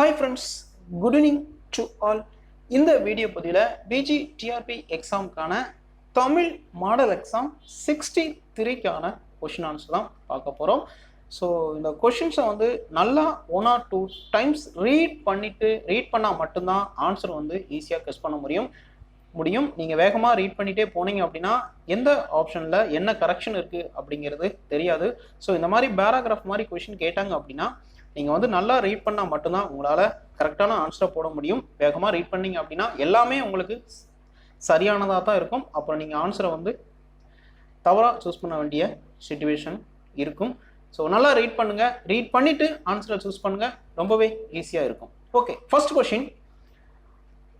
Hi friends, good evening to all. இந்த video பதிவில் PG TRB எக்ஸாமுக்கான தமிழ் மாடல் எக்ஸாம் 63க்கான கொஷின் ஆன்சர் தான் பார்க்க போகிறோம். ஸோ இந்த கொஷின்ஸை வந்து நல்லா 1 or 2 டைம்ஸ் ரீட் பண்ணால் மட்டும்தான் ஆன்சர் வந்து ஈஸியாக கெஸ் பண்ண முடியும். நீங்கள் வேகமாக ரீட் பண்ணிகிட்டே போனீங்க அப்படின்னா எந்த ஆப்ஷனில் என்ன கரெக்ஷன் இருக்குது அப்படிங்கிறது தெரியாது. ஸோ இந்த மாதிரி பேராகிராஃப் மாதிரி கொஷின் கேட்டாங்க அப்படின்னா நீங்கள் வந்து நல்லா ரீட் பண்ணால் மட்டும்தான் உங்களால் கரெக்டான ஆன்சரை போட முடியும். வேகமாக ரீட் பண்ணீங்க அப்படின்னா எல்லாமே உங்களுக்கு சரியானதாக தான் இருக்கும். அப்புறம் நீங்கள் ஆன்சரை வந்து தவறாக சூஸ் பண்ண வேண்டிய சிச்சுவேஷன் இருக்கும். ஸோ நல்லா ரீட் பண்ணுங்கள். ரீட் பண்ணிவிட்டு ஆன்சரை சூஸ் பண்ணுங்கள். ரொம்பவே ஈஸியாக இருக்கும். ஓகே, ஃபர்ஸ்ட் கொஷின்,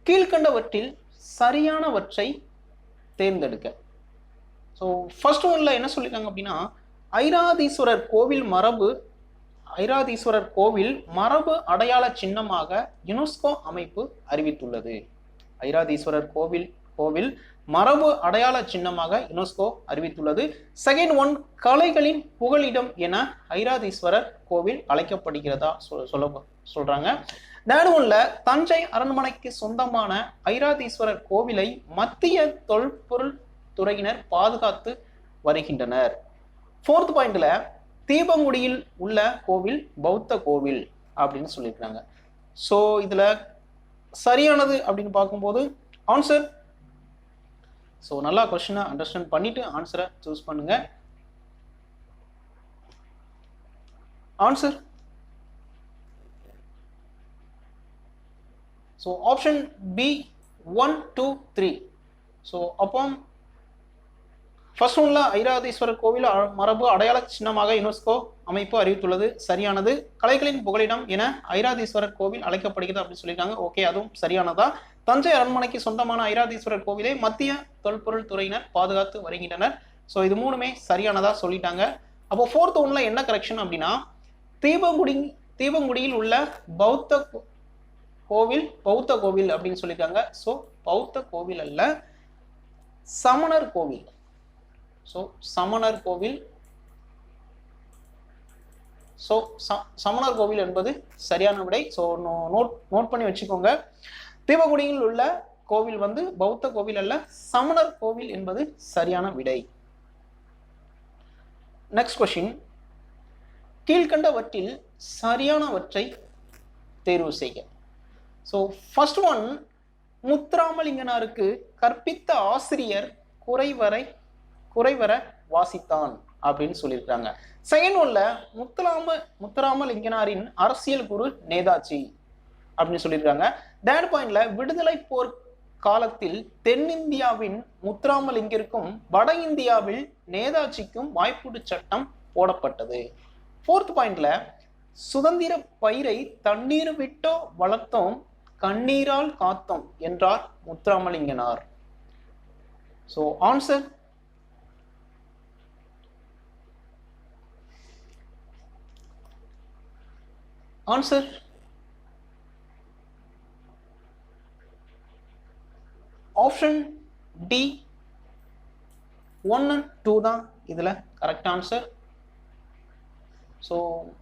கீழ்கண்டவற்றில் சரியானவற்றை தேர்ந்தெடுக்க. ஸோ ஃபர்ஸ்ட் ஒன்ல என்ன சொல்லியிருக்காங்க அப்படின்னா, ஐராதீஸ்வரர் கோவில் மரபு அடையாள சின்னமாக யுனெஸ்கோ அமைப்பு அறிவித்துள்ளது. ஐராதீஸ்வரர் கோவில் மரபு அடையாள சின்னமாக யுனெஸ்கோ அறிவித்துள்ளது. செகண்ட் ஒன், கலைகளின் புகலிடம் என ஐராதீஸ்வரர் கோவில் அழைக்கப்படுகிறதா சொல்றாங்க. தேர்ட் ஒன்ல, தஞ்சை அரண்மனைக்கு சொந்தமான ஐராதீஸ்வரர் கோவிலை மத்திய தொல்பொருள் துறையினர் பாதுகாத்து வருகின்றனர். ஃபோர்த் பாயிண்ட்ல, தீபங்குடியில் உள்ள கோவில் பௌத்த கோவில் அப்படின்னு சொல்லியிருக்காங்க. ஸோ இதுல சரியானது அப்படின்னு பார்க்கும்போது ஆன்சர். ஸோ நல்லா கொஸ்டினை அண்டர்ஸ்டாண்ட் பண்ணிட்டு ஆன்சரை சூஸ் பண்ணுங்க. Answer so option B 1, 2, 3. So அப்போ ஃபர்ஸ்ட் ஒன்ல ஐராதீஸ்வரர் கோவில் மரபு அடையாள சின்னமாக யுனெஸ்கோ அமைப்பு அறிவித்துள்ளது, சரியானது. கலைகளின் புகலிடம் என ஐராதீஸ்வரர் கோவில் அழைக்கப்படுகிறது அப்படின்னு சொல்லியிருக்காங்க. ஓகே, அதுவும் சரியானதா. தஞ்சை அரண்மனைக்கு சொந்தமான ஐராதீஸ்வரர் கோவிலை மத்திய தொல்பொருள் துறையினர் பாதுகாத்து வருகின்றனர். ஸோ இது மூணுமே சரியானதா சொல்லிட்டாங்க. அப்போ ஃபோர்த் ஒன்ல என்ன கரெக்ஷன் அப்படின்னா, தீபங்குடியில் உள்ள பௌத்த கோவில் அப்படின்னு சொல்லியிருக்காங்க. ஸோ பௌத்த கோவில் அல்ல, சமணர் கோவில். ஸோ சமணர் கோவில். ஸோ சமணர் கோவில் என்பது சரியான விடை. ஸோ நோட் பண்ணி வச்சுக்கோங்க. தீபகுடியில் உள்ள கோவில் வந்து பௌத்த கோவில் அல்ல, சமணர் கோவில் என்பது சரியான விடை. நெக்ஸ்ட் கொஸ்டின், கீழ்கண்டவற்றில் சரியானவற்றை தேர்வு செய்க. ஸோ ஃபர்ஸ்ட் ஒன், முத்துராமலிங்கனாருக்கு கற்பித்த ஆசிரியர் குறைவர வாசித்தான் அப்படின்னு சொல்லியிருக்காங்க. செகண்ட் ஒன்ல, முத்துராமலிங்கனாரின் அரசியல் குரு நேதாஜி அப்படின்னு சொல்லியிருக்காங்க. தேர்ட் பாயிண்ட்ல, விடுதலை போர் காலத்தில் தென்னிந்தியாவின் முத்துராமலிங்கிற்கும் வட இந்தியாவில் நேதாஜிக்கும் வாய்ப்பூட்டு சட்டம் போடப்பட்டது. ஃபோர்த் பாயிண்ட்ல, சுதந்திர பயிரை தண்ணீர் விட்டோ வளர்த்தோம் கண்ணீரால் காத்தோம் என்றார் Muthuramalinganar. So answer. Answer option D 1 and 2 தான் இதுல கரெக்ட் ஆன்சர். ஸோ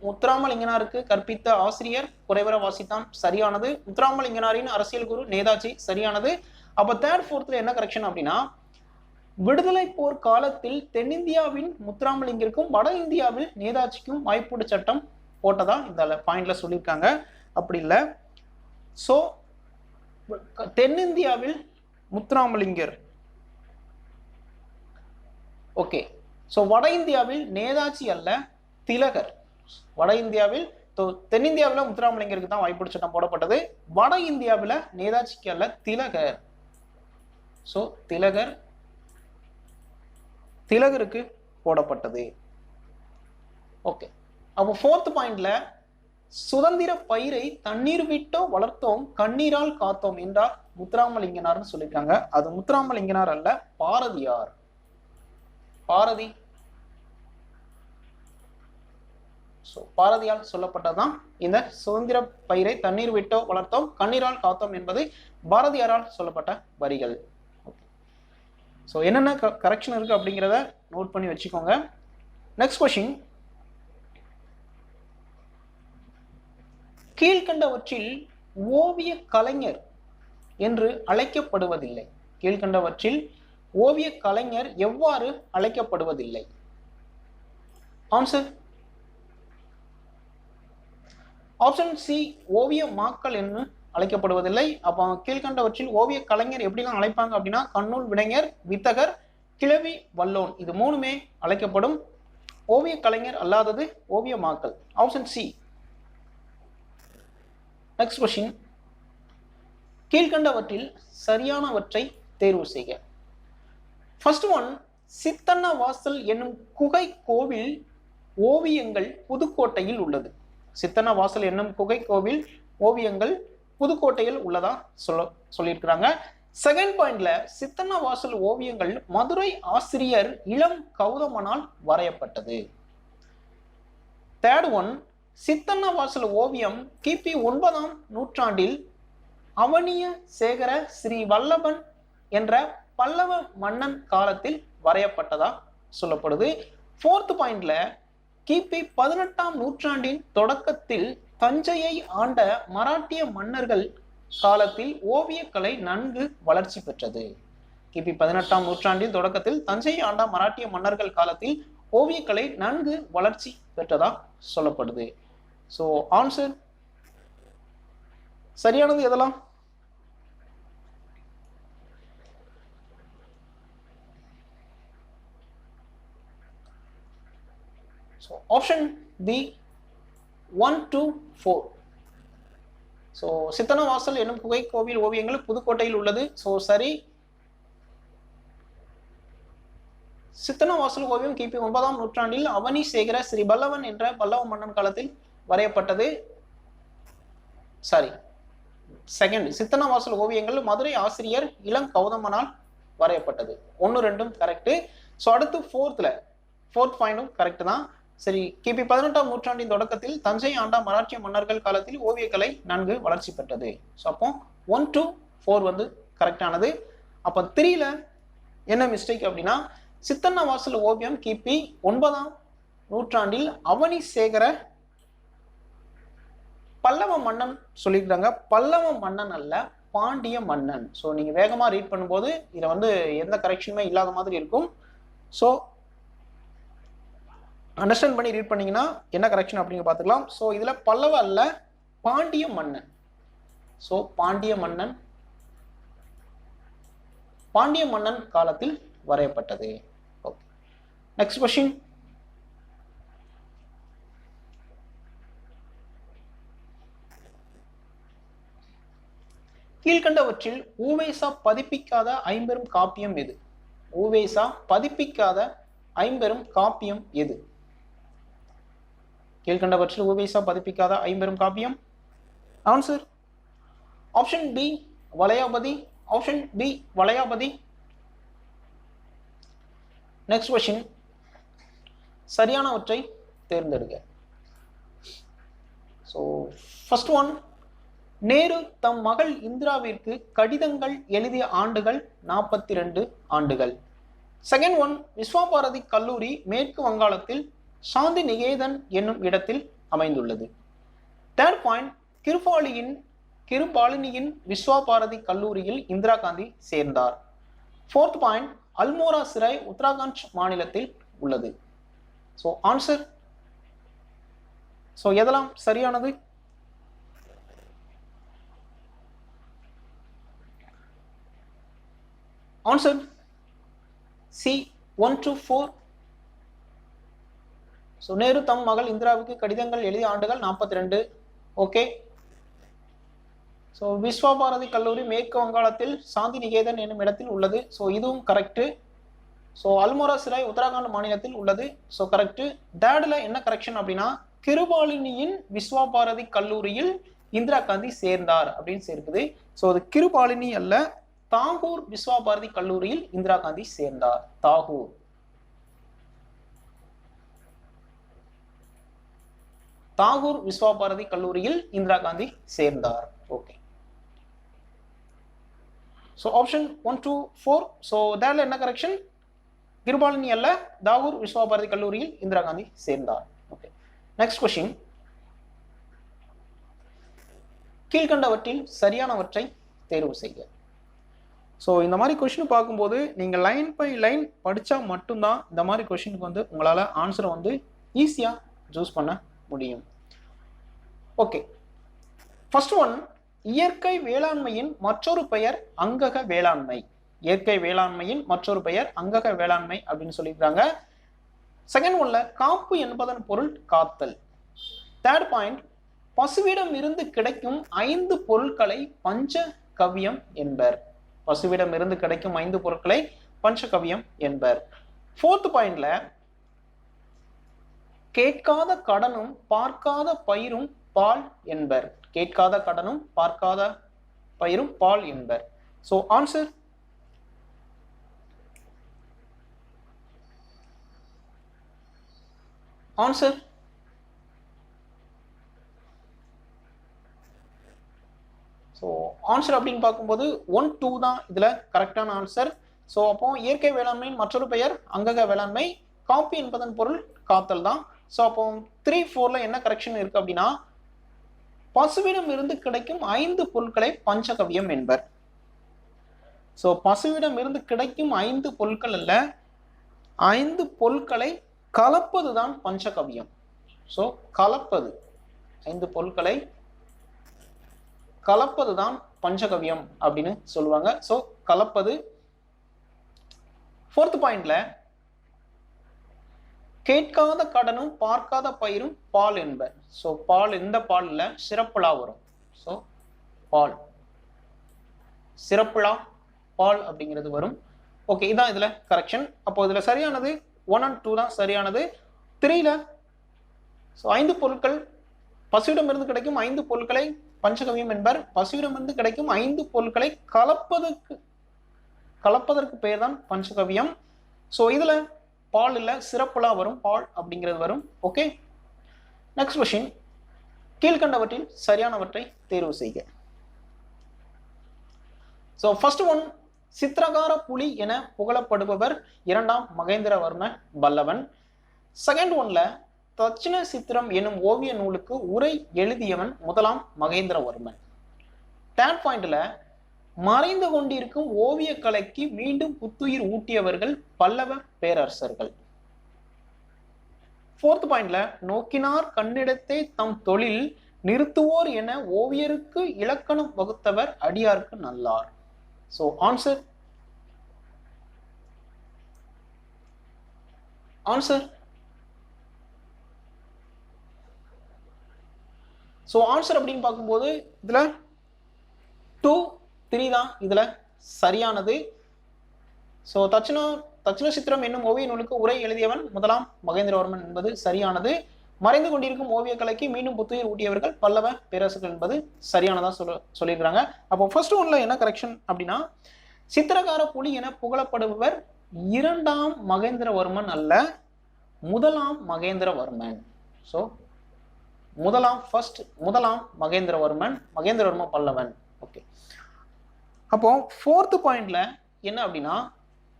முத்துராமலிங்கனாருக்கு கற்பித்த ஆசிரியர் குறைவர வாசித்தான் சரியானது. முத்துராமலிங்கனாரின் அரசியல் குரு நேதாஜி சரியானது. அப்ப தேர்ட் ஃபோர்த்ல என்ன கரெக்ஷன் அப்படின்னா, விடுதலை போர் காலத்தில் தென்னிந்தியாவின் முத்துராமலிங்கிற்கும் வட இந்தியாவில் நேதாஜிக்கும் வாய்ப்பூட்டு சட்டம் போட்டதா இந்த பாயிண்ட்ல சொல்லியிருக்காங்க. அப்படி இல்லை. ஸோ தென்னிந்தியாவில் முத்துராமலிங்கர். ஓகே. ஸோ வட இந்தியாவில் நேதாஜி அல்ல, திலகர். தென்னிந்தியாவில் முத்துராமலிங்கருக்கு தான் வாய்ப்பூட்டு சட்டம் போடப்பட்டது. வட இந்தியாவில் நேதாஜிக்கு அல்ல, திலகர். ஸோ திலகருக்கு போடப்பட்டது. ஓகே. அப்போ ஃபோர்த் பாயிண்ட்ல, சுதந்திர பயிரை தண்ணீர் விட்டோ வளர்த்தோம் கண்ணீரால் காத்தோம் என்றார் முத்துராமலிங்கனார்னு சொல்லியிருக்காங்க. அது முத்துராமலிங்கனார் அல்ல, பாரதியார். பாரதியால் சொல்லப்பட்டதுதான் இந்த சுதந்திர பயிரை தண்ணீர் விட்டோ வளர்த்தோம் கண்ணீரால் காத்தோம் என்பது பாரதியாரால் சொல்லப்பட்ட வரிகள். ஸோ என்னென்ன கரெக்ஷன் இருக்கு அப்படிங்கிறத நோட் பண்ணி வச்சுக்கோங்க. நெக்ஸ்ட் கொஸ்டின், கீழ்கண்டவற்றில் ஓவிய கலைஞர் என்று அழைக்கப்படுவதில்லை. கீழ்கண்டவற்றில் ஓவிய கலைஞர் எவ்வாறு அழைக்கப்படுவதில்லை? ஆன்சர் ஆப்ஷன் சி, ஓவிய மாக்கள் என்று அழைக்கப்படுவதில்லை. அப்போ கீழ்கண்டவற்றில் ஓவிய கலைஞர் எப்படிலாம் அழைப்பாங்க அப்படின்னா கண்ணூல் விடைஞர், வித்தகர், கிழவி, வல்லோன், இது மூணுமே அழைக்கப்படும். ஓவிய கலைஞர் அல்லாதது ஓவிய மாக்கள். Option C. நெக்ஸ்ட் கொஸ்டின், கீழ்கண்டவற்றில் சரியானவற்றை தேர்வு செய்க. ஃபர்ஸ்ட் ஒன், சித்தன்ன வாசல் என்னும் குகை கோவில் ஓவியங்கள் புதுக்கோட்டையில் உள்ளது. சித்தன்ன வாசல் என்னும் குகை கோவில் ஓவியங்கள் புதுக்கோட்டையில் உள்ளதா சொல்லியிருக்கிறாங்க. செகண்ட் பாயிண்ட்ல, சித்தன்ன வாசல் ஓவியங்கள் மதுரை ஆசிரியர் இளம் கௌதமனால் வரையப்பட்டது. தேர்ட் ஒன், சித்தன்ன வாசல் ஓவியம் கிபி 9ஆம் நூற்றாண்டில் அவனிய சேகர ஸ்ரீ வல்லபன் என்ற பல்லவ மன்னன் காலத்தில் வரையப்பட்டதா சொல்லப்படுது. ஃபோர்த் பாயிண்ட்ல, கிபி 18ஆம் நூற்றாண்டின் தொடக்கத்தில் தஞ்சையை ஆண்ட மராட்டிய மன்னர்கள் காலத்தில் ஓவியக்கலை நன்கு வளர்ச்சி பெற்றது. கிபி 18ஆம் நூற்றாண்டின் தொடக்கத்தில் தஞ்சையை ஆண்ட மராட்டிய மன்னர்கள் காலத்தில் ஓவியக்கலை நன்கு வளர்ச்சி பெற்றதா சொல்லப்படுது. ஸோ ஆன்சர் சரியானது எதெல்லாம்? So option B 1 to 4. So சித்தன்ன வாசல் என்னும் குகை கோவில் ஓவியங்கள் புதுக்கோட்டையில் உள்ளது. ஸோ சரி. சித்தன்ன வாசல் ஓவியம் கிபி 9ஆம் நூற்றாண்டில் அவனி சேகர ஸ்ரீ பல்லவன் என்ற பல்லவ மன்னன் காலத்தில் வரையப்பட்டது. சாரி, செகண்ட், சித்தன்ன வாசல் ஓவியங்கள் மதுரை ஆசிரியர் இளம் கௌதமனால் வரையப்பட்டது. 1, 2 கரெக்ட். ஸோ அடுத்து ஃபோர்த் பாயிண்டும் கரெக்ட் தான். சரி, கிபி 18ஆம் நூற்றாண்டின் தொடக்கத்தில் தஞ்சை ஆண்டா மராட்டிய மன்னர்கள் காலத்தில் ஓவியக்கலை நன்கு வளர்ச்சி பெற்றது. ஸோ அப்போ 1 to 4 வந்து கரெக்டானது. அப்போ 3ல என்ன மிஸ்டேக் அப்படின்னா, சித்தன்ன வாசல் ஓவியம் கிபி 9ஆம் நூற்றாண்டில் அவனி சேகர பல்லவ மன்னன் சொல்லியிருக்காங்க. பல்லவ மன்னன் அல்ல, பாண்டிய மன்னன். ஸோ நீங்க வேகமா ரீட் பண்ணும்போது இதில் வந்து எந்த கரெக்ஷனுமே இல்லாத மாதிரி இருக்கும். ஸோ அண்டர்ஸ்டாண்ட் பண்ணி ரீட் பண்ணீங்கன்னா என்ன கரெக்ஷன் அப்படிங்க பார்த்துக்கலாம். ஸோ இதுல பல்லவ அல்ல, பாண்டிய மன்னன். ஸோ பாண்டிய மன்னன் காலத்தில் வரையப்பட்டது. Okay, next question. கீழ்கண்டவற்றில் ஊவேசா பதிப்பிக்காத ஐம்பெரும் காப்பியம் எது? ஊவேசா பதிப்பிக்காத ஐம்பெரும் காப்பியம் எது? கீழ்கண்டவற்றில் ஊவேசா பதிப்பிக்காத ஐம்பெரும் காப்பியம். Answer option B Valayapathi. Option B Valayapathi. Next question, சரியானவற்றை தேர்ந்தெடுக்க. ஸோ ஃபர்ஸ்ட் ஒன், நேரு தம் மகள் இந்திராவிற்கு கடிதங்கள் எழுதிய ஆண்டுகள் 42 ஆண்டுகள். செகண்ட் ஒன், விஸ்வாபாரதி கல்லூரி மேற்கு வங்காளத்தில் சாந்தி நிகேதன் என்னும் இடத்தில் அமைந்துள்ளது. தேர்ட் பாயிண்ட், கிருபாலினியின் விஸ்வாபாரதி கல்லூரியில் இந்திரா காந்தி சேர்ந்தார். ஃபோர்த் பாயிண்ட், அல்மோரா சிறை உத்தராகண்ட் மாநிலத்தில் உள்ளது. ஸோ ஆன்சர், ஸோ எதெல்லாம் சரியானது? Answer C 1 to 4. So Nehru தம் மகள் இந்திராவுக்கு கடிதங்கள் எழுதிய ஆண்டுகள் 42. ஓகே. ஸோ விஸ்வபாரதி கல்லூரி மேற்கு வங்காளத்தில் சாந்தி நிகேதன் என்னும் இடத்தில் உள்ளது. ஸோ இதுவும் கரெக்டு. ஸோ அல்மோரா சிறை உத்தராகண்ட் மாநிலத்தில் உள்ளது. So correct. தேர்ட்ல என்ன கரெக்ஷன் அப்படின்னா, கிருபாலினியின் விஸ்வபாரதி கல்லூரியில் இந்திரா காந்தி சேர்ந்தார் அப்படின்னு சேர்க்குது. ஸோ அது கிருபாலினி அல்ல, தாகூர் விஸ்வபாரதி கல்லூரியில் இந்திரா காந்தி சேர்ந்தார். தாகூர் விஸ்வபாரதி கல்லூரியில் இந்திரா காந்தி சேர்ந்தார். ஓகே. So option 1 to 4. ஸோ தேர்ட்ல என்ன கரெக்ஷன்? கிருபாலினி அல்ல, தாகூர் விஸ்வபாரதி கல்லூரியில் இந்திரா காந்தி சேர்ந்தார். ஓகே. நெக்ஸ்ட் கொஸ்டின், கீழ்கண்டவற்றில் சரியானவற்றை தேர்வு செய்க. ஸோ இந்த மாதிரி கொஷின் பார்க்கும்போது நீங்கள் லைன் பை லைன் படித்தா மட்டும்தான் இந்த மாதிரி கொஷினுக்கு வந்து உங்களால் ஆன்சரை வந்து ஈஸியாக சூஸ் பண்ண முடியும். ஓகே, ஃபர்ஸ்ட் ஒன், இயற்கை வேளாண்மையின் மற்றொரு பெயர் அங்கக வேளாண்மை. இயற்கை வேளாண்மையின் மற்றொரு பெயர் அங்கக வேளாண்மை அப்படின்னு சொல்லியிருக்காங்க. செகண்ட் ஒன்ல, காப்பு என்பதன் பொருள் காத்தல். தேர்ட் பாயிண்ட், பசுவிடம் இருந்து கிடைக்கும் 5 பொருட்களை பஞ்சகவ்யம் என்பர். பசுவிடம் இருந்து கிடைக்கும் 5 பொருட்களை பஞ்சகவ்யம் என்பர். ஃபோர்த் பாயிண்ட்ல, கேட்காத கடனும் பார்க்காத பயிரும் பால் என்பர். கேட்காத கடனும் பார்க்காத பயிரும் பால் என்பர். So answer answer so answer அப்படின்னு பார்க்கும்போது 1, 2 தான் இதுல கரெக்டான ஆன்சர். ஸோ அப்போ இயற்கை வேளாண்மையின் மற்றொரு பெயர் அங்கக வேளாண்மை, காப்பி என்பதன் பொருள் காத்தல் தான். ஸோ அப்போ 3, 4ல என்ன கரெக்ஷன் இருக்கு அப்படின்னா, பசுவிடம் இருந்து கிடைக்கும் 5 பொருட்களை பஞ்சகவ்யம் என்பர். ஸோ பசுவிடம் இருந்து கிடைக்கும் 5 பொருட்கள் அல்ல, 5 பொருட்களை கலப்பது தான் பஞ்சகவ்யம். ஸோ கலப்பது, 5 பொருட்களை கலப்பது தான் பஞ்சகவ்யம் அப்படின்னு சொல்லுவாங்க. ஸோ கலப்பது. ஃபோர்த் பாயிண்ட்ல, கேட்காத கடனும் பார்க்காத பயிரும் பால் என்பர். ஸோ பால், இந்த பால்ல சிறப்புலா வரும். ஸோ பால், சிறப்புலா பால் அப்படிங்கிறது வரும். ஓகே, இதான் இதுல கரெக்ஷன். அப்போ இதுல சரியானது 1 and 2 தான் சரியானது. 3ல, ஸோ 5 பொருட்கள், பசுவிடம் இருந்து கிடைக்கும் 5 பொருட்களை பஞ்சகவ்யம் என்பர். பசுவிடம் இருந்து கிடைக்கும் 5 பொருட்களை கலப்பதற்கு பெயர் தான் பஞ்சகவ்யம். ஸோ இதுல பால் இல்ல, சிறப்புலா வரும், பால் அப்படிங்கிறது வரும். ஓகே, நெக்ஸ்ட் கொஸ்டின், கீழ்கண்டவற்றில் சரியானவற்றை தேர்வு செய்க. ஸோ ஃபர்ஸ்ட் ஒன், சித்திரகார புலி என புகழப்படுபவர் 2ஆம் மகேந்திரவர்ம பல்லவன். செகண்ட் ஒன்ல, தட்சிண சித்திரம் எனும் ஓவிய நூலுக்கு உரை எழுதியவன் 1ஆம் மகேந்திரவர்மன். தேர்ட் பாயிண்ட்ல, மறைந்து கொண்டிருக்கும் ஓவிய கலைக்கு மீண்டும் புத்துயிர் ஊட்டியவர்கள் பல்லவ பேரரசர்கள். ஃபோர்த் பாயிண்ட்ல, நோக்கினார் கண்ணிடத்தை தம் தொழில் நிறுத்துவோர் என ஓவியருக்கு இலக்கணம் வகுத்தவர் அடியார்க்கு நல்லார். So answer answer so answer அப்படின்னு பார்க்கும்போது இதுல 2, 3 தான் இதுல சரியானது. ஸோ தட்சிண சித்திரம் என்னும் ஓவிய நூலுக்கு உரை எழுதியவன் 1ஆம் மகேந்திரவர்மன் என்பது சரியானது. மறைந்து கொண்டிருக்கும் ஓவிய கலைக்கு மீண்டும் புத்துயிர் ஊட்டியவர்கள் பல்லவ பேரரசர்கள் என்பது சரியானதா சொல்லியிருக்காங்க. அப்போ ஃபர்ஸ்ட் ஒன்ல என்ன கரெக்ஷன் அப்படின்னா, சித்திரகார புலி என புகழப்படுபவர் 2ஆம் மகேந்திரவர்மன் அல்ல, 1ஆம் மகேந்திரவர்மன். ஸோ முதலாம் மகேந்திரவர்ம பல்லவன். ஓகே, அப்போ ஃபோர்த் பாயிண்ட்ல என்ன அப்படின்னா,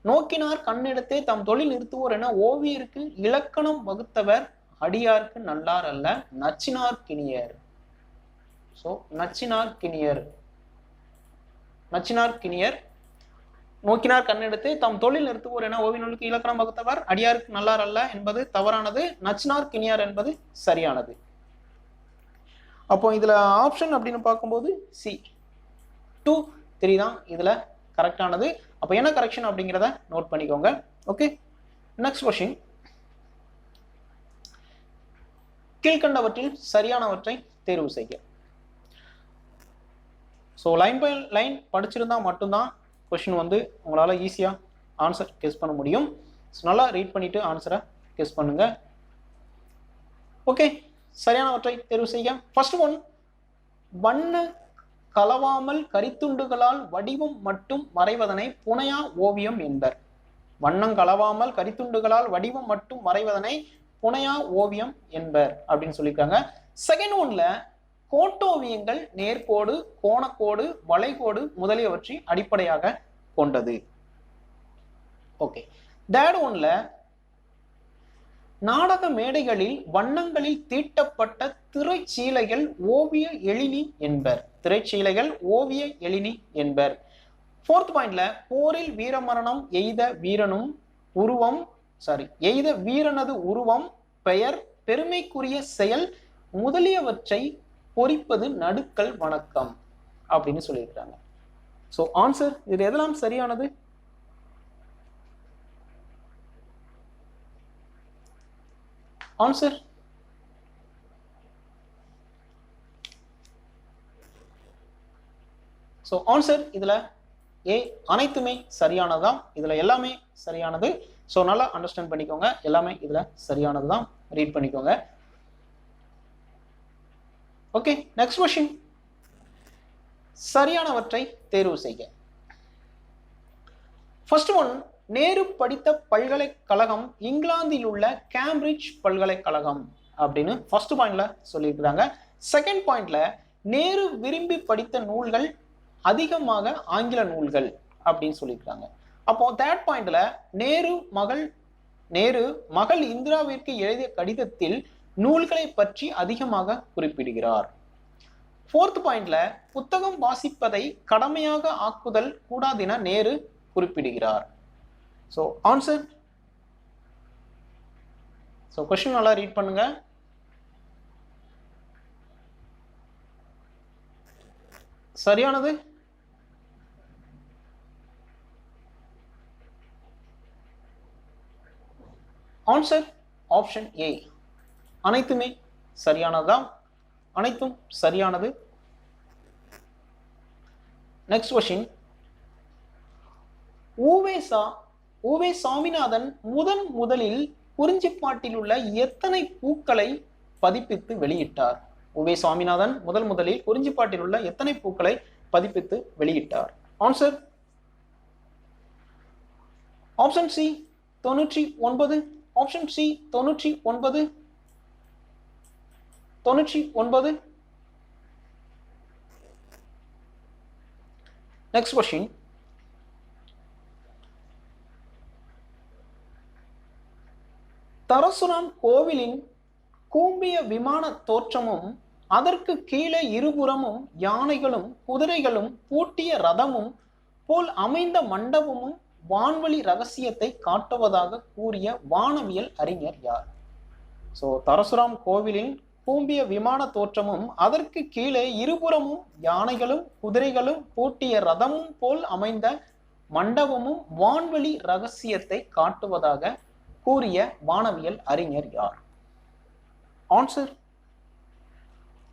நோக்கினார் கண்ணிடத்தை தம் தொழில் நிறுத்துவோர் என ஓவியருக்கு இலக்கணம் வகுத்தவர் அடியார்க்கு நல்லார் அல்ல, நச்சினார் கிணியர். ஸோ நச்சினார் கிணியர் நோக்கினார் கண்ணிடத்தை தம் தொழில் நிறுத்துவோர் என ஓவிய நூலுக்கு இலக்கணம் வகுத்தவர் அடியாருக்கு நல்லார் அல்ல என்பது தவறானது. நச்சினார் கிணியார் என்பது சரியானது. அப்போ இதுல ஆப்ஷன் அப்படின்னு பார்க்கும்போது C, 2, 3 தான் இதுல கரெக்டானது. அப்போ என்ன கரெக்ஷன் அப்படிங்கிறத நோட் பண்ணிக்கோங்க. ஓகே, நெக்ஸ்ட் கொஸ்டின், கீழ்கண்டவற்றில் சரியானவற்றை தேர்வு செய்க. ஸோ லைன் பை லைன் படிச்சிருந்தா மட்டும்தான் கொஸ்டின் வந்து உங்களால ஈஸியா ஆன்சர் கெஸ் பண்ண முடியும். ஸோ நல்லா ரீட் பண்ணிட்டு ஆன்சரை கெஸ் பண்ணுங்க. ஓகே, சரியானவற்றை தேர்வு செய்ய. ஃபர்ஸ்ட் ஒன், வண்ண கலவாமல் கரித்துண்டுகளால் வடிவம் மட்டும் மறைவதனை புனையா ஓவியம் என்பர். வண்ணம் கலவாமல் கரித்துண்டுகளால் வடிவம் மட்டும் மறைவதனை புனையா ஓவியம் என்பர் அப்படின்னு சொல்லியிருக்காங்க. செகண்ட் ஒன்ல, கோட்டோவியங்கள் நேர்கோடு, கோணக்கோடு, வளைகோடு முதலியவற்றை அடிப்படையாக கொண்டது. ஓகே, தேர்ட் ஒன்ல, நாடக மேடைகளில் வண்ணங்களில் தீட்டப்பட்ட திரைச்சீலைகள் ஓவிய எழினி என்பர். திரைச்சீலைகள் ஓவிய எழினி என்பர். 4th பாயிண்ட்ல போரில் வீரமரணம் எய்த வீரனும் உருவம் எய்த வீரனது உருவம், பெயர், பெருமைக்குரிய செயல் முதலியவற்றை பொறிப்பது நடுக்கல் வணக்கம் அப்படின்னு சொல்லியிருக்காங்க. ஸோ ஆன்சர் இது எதெல்லாம் சரியானது? ஆன்சர் ஸோ ஆன்சர் இதுல ஏ அனைத்துமே சரியானதுதான். இதுல எல்லாமே சரியானது. ஸோ நல்லா அண்டர்ஸ்டாண்ட் பண்ணிக்கோங்க. எல்லாமே இதுல சரியானதுதான். ரீட் பண்ணிக்கோங்க. Okay, next question. சரியானவற்றை தேர்வு செய்க. ஃபர்ஸ்ட் ஒன், நேரு படித்த பல்கலைக்கழகம் இங்கிலாந்தில் உள்ள கேம்பிரிட்ஜ் பல்கலைக்கழகம் அப்படின்னு ஃபர்ஸ்ட் பாயிண்ட்ல சொல்லியிருக்கிறாங்க. செகண்ட் பாயிண்ட்ல நேரு விரும்பி படித்த நூல்கள் அதிகமாக ஆங்கில நூல்கள் அப்படின்னு சொல்லியிருக்காங்க. அப்போ தேர்ட் பாயிண்ட்ல நேரு மகள் இந்திராவிற்கு எழுதிய கடிதத்தில் நூல்களை பற்றி அதிகமாக குறிப்பிடுகிறார். ஃபோர்த் பாயிண்ட்ல புத்தகம் வாசிப்பதை கடமையாக ஆக்குதல் கூடாதென நேரு குறிப்பிடுகிறார். So answer. ஸோ கொஸ்டின் நல்லா ரீட் பண்ணுங்க. சரியானது ஆன்சர் ஆப்ஷன் ஏ. அனைத்துமே சரியானதுதான். அனைத்தும் சரியானது. Next question. உவே சாமிநாதன் முதலில் குறிஞ்சிப்பாட்டில் உள்ள எத்தனை பூக்களை பதிப்பித்து வெளியிட்டார்? உவே சாமிநாதன் முதலில் குறிஞ்சிப்பாட்டில் உள்ள எத்தனை பூக்களை பதிப்பித்து வெளியிட்டார்? Answer option C 99. Option C 99. Next question. Darasuram கோவிலின் கூம்பிய விமான தோற்றமும் அதற்கு கீழே இருபுறமும் யானைகளும் குதிரைகளும் பூட்டிய ரதமும் போல் அமைந்த மண்டபமும் வான்வழி ரகசியத்தை காட்டுவதாக கூறிய வானவியல் அறிஞர் யார்? ஸோ தரசுராம் கோவிலின் கூம்பிய விமான தோற்றமும் அதற்கு கீழே இருபுறமும் யானைகளும் குதிரைகளும் பூட்டிய ரதமும் போல் அமைந்த மண்டபமும் வான்வழி ரகசியத்தை காட்டுவதாக கூறிய வானவியல் அறிஞர் யார்? Answer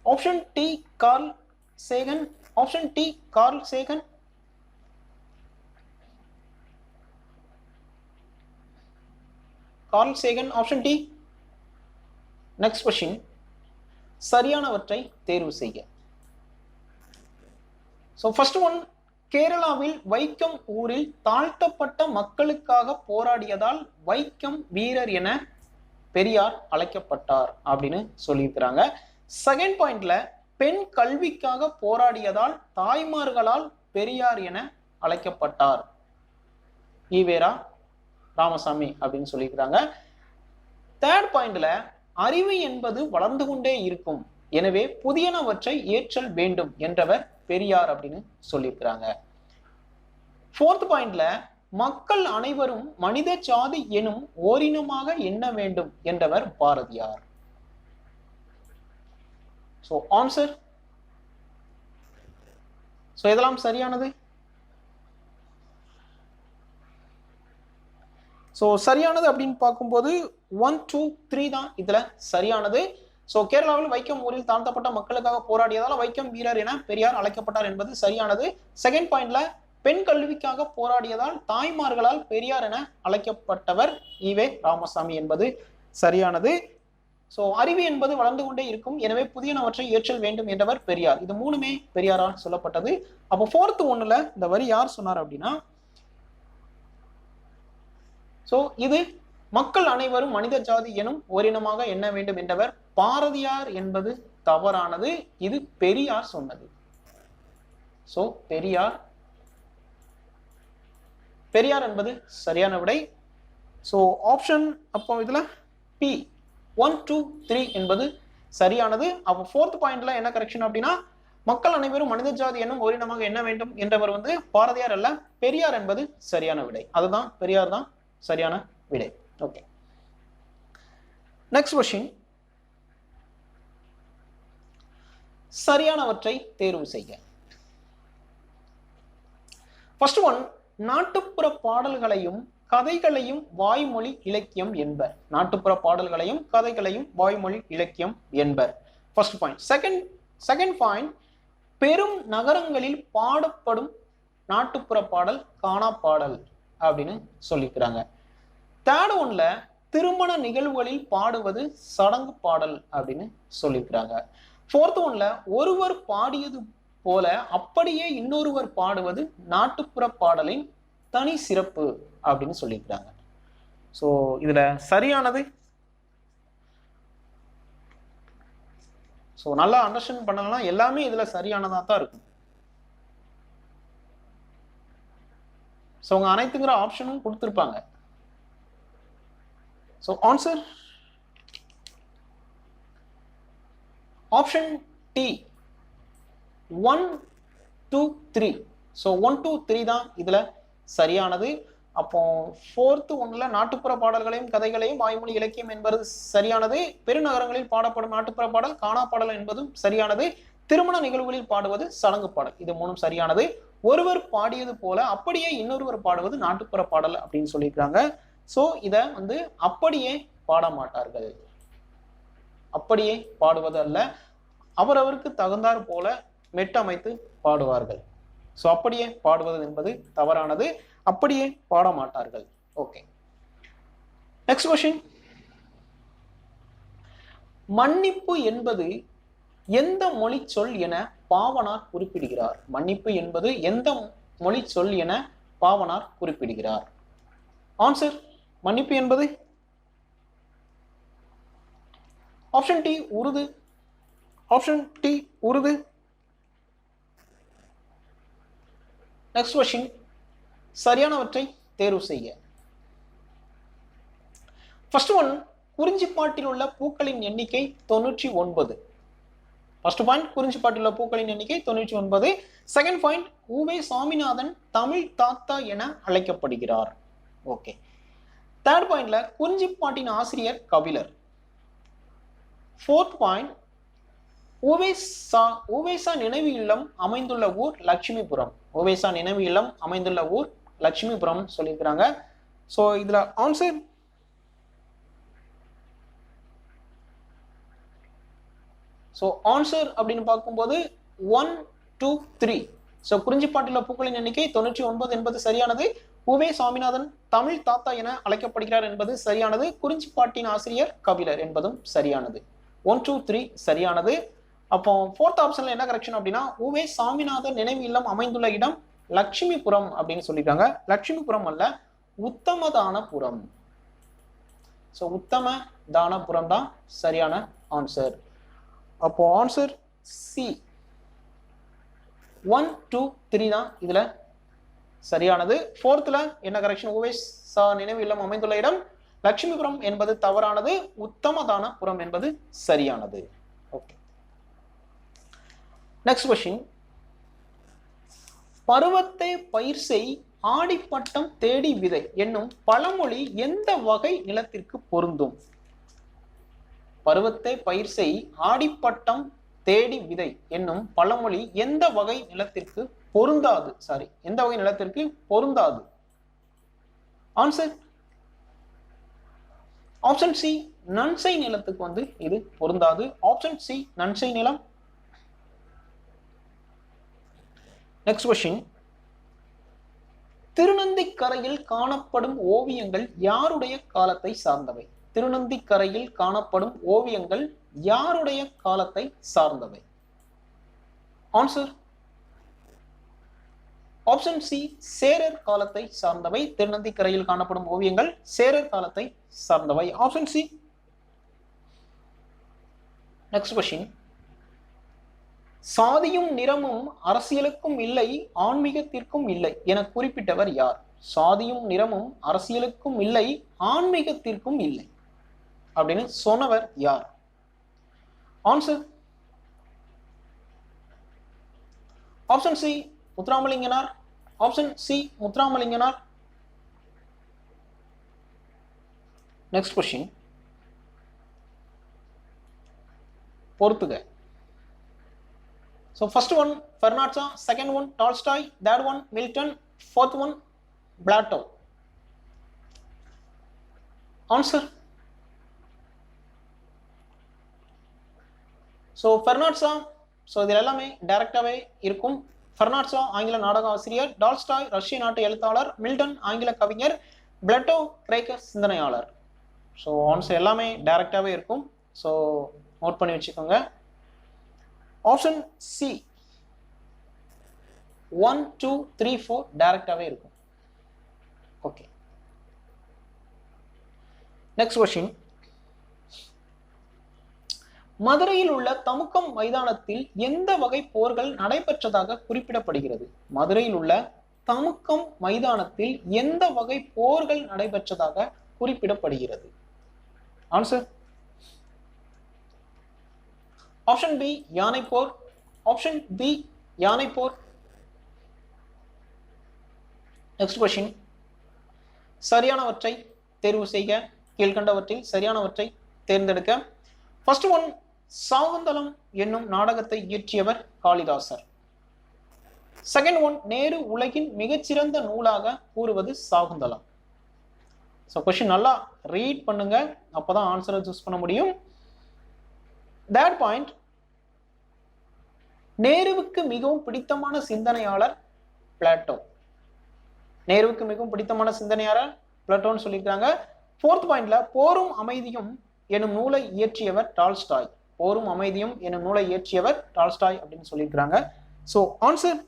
option D Carl Sagan. Option D Carl Sagan. Carl Sagan option D. Next question. சரியானவற்றை தேர்வு செய்க. ஸோ ஃபர்ஸ்ட் ஒன், கேரளாவில் வைக்கம் ஊரில் தாழ்த்தப்பட்ட மக்களுக்காக போராடியதால் வைக்கம் வீரர் என பெரியார் அழைக்கப்பட்டார் அப்படின்னு சொல்லியிருக்கிறாங்க. செகண்ட் பாயிண்ட்ல பெண் கல்விக்காக போராடியதால் தாய்மார்களால் பெரியார் என அழைக்கப்பட்டார். ஈவேரா ராமசாமி அப்படின்னு சொல்லியிருக்கிறாங்க. தேர்ட் பாயிண்ட்ல அறிவு என்பது வளர்ந்து கொண்டே இருக்கும், எனவே புதியனவற்றை ஏற்றல் வேண்டும் என்றவர் பெரியார் அப்படின்னு சொல்லியிருக்கிறாங்க. ஃபோர்த் பாயிண்ட்ல மக்கள் அனைவரும் மனித ஜாதி எனும் ஓரினமாக எண்ண வேண்டும் என்றவர் பாரதியார். So answer. ஸோ இதெல்லாம் சரியானது. ஸோ சரியானது அப்படின்னு பார்க்கும்போது 1, 2, 3 தான் இதுல சரியானது. ஸோ கேரளாவில் வைக்கம் ஊரில் தாழ்த்தப்பட்ட மக்களுக்காக போராடியதால் வைக்கம் வீரர் என பெரியார் அழைக்கப்பட்டார் என்பது சரியானது. செகண்ட் பாயிண்ட்ல பெண் கல்விக்காக போராடியதால் தாய்மார்களால் பெரியார் என அழைக்கப்பட்டவர் ஈவே ராமசாமி என்பது சரியானது. ஸோ அறிவு என்பது வளர்ந்து கொண்டே இருக்கும், எனவே புதியனவற்றை ஏற்றல் வேண்டும் என்றவர் பெரியார். இது மூணுமே பெரியாரால் சொல்லப்பட்டது. அப்போ ஃபோர்த் ஒன்னுல இந்த வரி யார் சொன்னார் அப்படின்னா, ஸோ இது மக்கள் அனைவரும் மனித ஜாதி எனும் ஓரினமாக எண்ண வேண்டும் என்றவர் பாரதியார் என்பது தவறானது. இது பெரியார் சொன்னது. ஸோ பெரியார் என்பது சரியான விடை. ஸோ ஆப்ஷன் அப்போ இதுல பி 1 2 3 என்பது சரியானது. அப்போ ஃபோர்த் பாயிண்ட்ல என்ன கரெக்ஷன் அப்படின்னா, மக்கள் அனைவரும் மனித ஜாதி என்னும் ஓரினமாக எண்ண வேண்டும் என்றவர் பாரதியார் அல்ல, பெரியார் என்பது சரியான விடை. அதுதான், பெரியார் தான் சரியான விடை. Okay, next question. சரியானவற்றை தேர்வு செய்க. ஃபர்ஸ்ட் ஒன், நாட்டுப்புற பாடல்களையும் கதைகளையும் வாய்மொழி இலக்கியம் என்பர். நாட்டுப்புற பாடல்களையும் கதைகளையும் வாய்மொழி இலக்கியம் என்பர். First point. செகண்ட் பாயிண்ட், பெரும் நகரங்களில் பாடப்படும் நாட்டுப்புற பாடல் காணா பாடல் அப்படின்னு சொல்லிக்கிறாங்க. தேர்ட் ஒன்ல, திருமண நிகழ்வுகளில் பாடுவது சடங்கு பாடல் அப்படின்னு சொல்லிக்கிறாங்க. ஃபோர்த் ஒன்ல, ஒருவர் பாடியது போல அப்படியே இன்னொருவர் பாடுவது நாட்டுப்புற பாடலின் தனி சிறப்பு அப்படின்னு சொல்லிக்கிறாங்க. ஸோ இதுல சரியானது, ஸோ நல்லா அண்டர்ஸ்டாண்ட் பண்ணலாம், எல்லாமே இதுல சரியானதா தான் இருக்கும். ஸோ உங்க அனைத்துங்கிற ஆப்ஷனும் கொடுத்துருப்பாங்க. So answer option D 1 2 3. So 1 2 3 தான் இதுல சரியானது. அப்போ ஃபோர்த் ஒன்ல, நாட்டுப்புற பாடல்களையும் கதைகளையும் வாய்மொழி இலக்கியம் என்பது சரியானது. பெருநகரங்களில் பாடப்படும் நாட்டுப்புற பாடல் காணா பாடல் என்பதும் சரியானது. திருமண நிகழ்வுகளில் பாடுவது சடங்கு பாடல், இது மூணும் சரியானது. ஒருவர் பாடியது போல அப்படியே இன்னொருவர் பாடுவது நாட்டுப்புற பாடல் அப்படின்னு சொல்லியிருக்காங்க. ஸோ இதை அப்படியே பாட மாட்டார்கள், அப்படியே பாடுவது அல்ல, அவரவருக்கு தகுந்தாற் போல மெட்டமைத்து பாடுவார்கள். ஸோ அப்படியே பாடுவது என்பது தவறானது, அப்படியே பாட மாட்டார்கள். Okay, next question. மன்னிப்பு என்பது எந்த மொழி சொல் என பாவனார் குறிப்பிடுகிறார்? மன்னிப்பு என்பது எந்த மொழி சொல் என பாவனார் குறிப்பிடுகிறார்? ஆன்சர், மன்னிப்பு என்பது option D Urdu. Option D Urdu. Next question. சரியானவற்றை தேர்வு செய்ய. ஃபர்ஸ்ட் ஒன், குறிஞ்சிப்பாட்டில் உள்ள பூக்களின் எண்ணிக்கை 99. ஃபர்ஸ்ட் பாயிண்ட், குறிஞ்சிப்பாட்டில் உள்ள பூக்களின் எண்ணிக்கை 99. செகண்ட் பாயிண்ட், உவே சாமிநாதன் தமிழ் தாத்தா என அழைக்கப்படுகிறார். ஓகே. தேர்ட் பாயிண்ட்ல, குறிஞ்சிப்பாட்டின் ஆசிரியர் கபிலர். ஃபோர்த் பாயிண்ட், உவேசா நினைவு இல்லம் அமைந்துள்ள ஊர் லட்சுமிபுரம். உவேசா நினைவு இல்லம் அமைந்துள்ள ஊர் லட்சுமிபுரம் சொல்லியிருக்கிறாங்க. ஸோ இதுல ஆன்சர் ஆன்சர் அப்படின்னு பார்க்கும்போது 1 2 3. ஸோ குறிஞ்சிப்பாட்டில் பூக்களின் எண்ணிக்கை 99 என்பது சரியானது. உவே சாமிநாதன் தமிழ் தாத்தா என அழைக்கப்படுகிறார் என்பது சரியானது. குறிஞ்சிப்பாட்டின் ஆசிரியர் கபிலர் என்பதும் சரியானது. 1 2 3 சரியானது. அப்போ ஃபோர்த் ஆப்ஷன்ல என்ன கரெக்ஷன் அப்படின்னா, உவே சாமிநாதன் நினைவு இல்லம் அமைந்துள்ள இடம் லட்சுமிபுரம் அப்படின்னு சொல்லியிருக்காங்க. லட்சுமிபுரம் அல்ல, உத்தமதானபுரம். ஸோ உத்தமதானபுரம் தான் சரியான ஆன்சர். அப்போ ஆன்சர் சி 1 2 3 தான் இதுல சரியானது. ஃபோர்த்ல என்ன கரெக்ஷன்? உவேசா நினைவு இல்லம் அமைந்துள்ள இடம் லட்சுமிபுரம் என்பது தவறானது, உத்தமதானபுரம் என்பது சரியானது. Okay, next question. பருவத்தை பயிர் செய் ஆடிப்பட்டம் தேடி விதை என்னும் பழமொழி எந்த வகை நிலத்திற்கு பொருந்தும்? பருவத்தை பயிர் செய் ஆடிப்பட்டம் தேடி விதை என்னும் பழமொழி எந்த வகை நிலத்திற்கு பொருந்தாது? எந்த வகை நிலத்திற்கு பொருந்தாது? ஆன்சர் ஆப்ஷன் சி நன்சை நிலத்துக்கு இது பொருந்தாது. ஆப்ஷன் சி நன்சை நிலம். Next question. திருநந்திக்கரையில் காணப்படும் ஓவியங்கள் யாருடைய காலத்தை சார்ந்தவை? திருநந்திக்கரையில் காணப்படும் ஓவியங்கள் யாருடைய காலத்தை சார்ந்தவை? ஆன்சர் ஆப்ஷன் சி சேரர் காலத்தை சார்ந்தவை. திருநந்திக்கரையில் காணப்படும் ஓவியங்கள் சேரர் காலத்தை சார்ந்தவை. Option C. Next question. சாதியும் நிறமும் அரசியலுக்கும் இல்லை, ஆன்மீகத்திற்கும் இல்லை என குறிப்பிட்டவர் யார்? சாதியும் நிறமும் அரசியலுக்கும் இல்லை, ஆன்மீகத்திற்கும் இல்லை. அப்படின்னு சொன்னவர் யார்? Answer option C Muthuramalinganar, option C Muthuramalinganar. Next question, பொறுத்துக. So first one Bernard Shaw, second one Tolstoy, third one Milton, fourth one Plato. Answer. So Bernard Shaw, so இதில் எல்லாமே டைரக்டாகவே இருக்கும். பெர்னாட் ஷா ஆங்கில நாடக ஆசிரியர், டால்ஸ்டாய் ரஷ்ய நாட்டு எழுத்தாளர், மில்டன் ஆங்கில கவிஞர், பிளேட்டோ கிரேக்க சிந்தனையாளர். ஸோ ஆன்சர் எல்லாமே டைரக்டாகவே இருக்கும். ஸோ நோட் பண்ணி வச்சுக்கோங்க. ஆப்ஷன் சி 1 2 3 4 டைரக்டாகவே இருக்கும். Okay, next question. மதுரையில் உள்ள தமுக்கம் மைதானத்தில் எந்த வகை போர்கள் நடைபெற்றதாக குறிப்பிடப்படுகிறது? மதுரையில் உள்ள தமுக்கம் மைதானத்தில் எந்த வகை போர்கள் நடைபெற்றதாக குறிப்பிடப்படுகிறது? ஆன்சர். ஆப்ஷன் பி யானை போர், ஆப்ஷன் பி யானை போர். நெக்ஸ்ட் கொஸ்டின், சரியானவற்றை தேர்வு செய்க. கீழ்கண்டவற்றில் சரியானவற்றை தேர்ந்தெடுக்க. ஃபர்ஸ்ட் ஒன், சாகுந்தலம் என்னும் நாடகத்தை இயற்றியவர் காளிதாசர். செகண்ட் ஒன், நேரு உலகின் மிகச்சிறந்த நூலாக கூறுவது சாகுந்தலம். ஸோ கொஸ்டின் நல்லா ரீட் பண்ணுங்க, அப்போதான் ஆன்சரை சூஸ் பண்ண முடியும். தேர்ட் பாயிண்ட், நேருவுக்கு மிகவும் பிடித்தமான சிந்தனையாளர் பிளாட்டோ. நேருவுக்கு மிகவும் பிடித்தமான சிந்தனையாளர் பிளாட்டோன்னு சொல்லியிருக்காங்க. ஃபோர்த் பாயிண்ட்ல, போரும் அமைதியும் எனும் நூலை இயற்றியவர் டால்ஸ்டாய். போரும் அமைதியும் எனும் நூலை இயற்றியவர் டால்ஸ்டாய் அப்படின்னு சொல்லியிருக்கிறாங்க. So answer.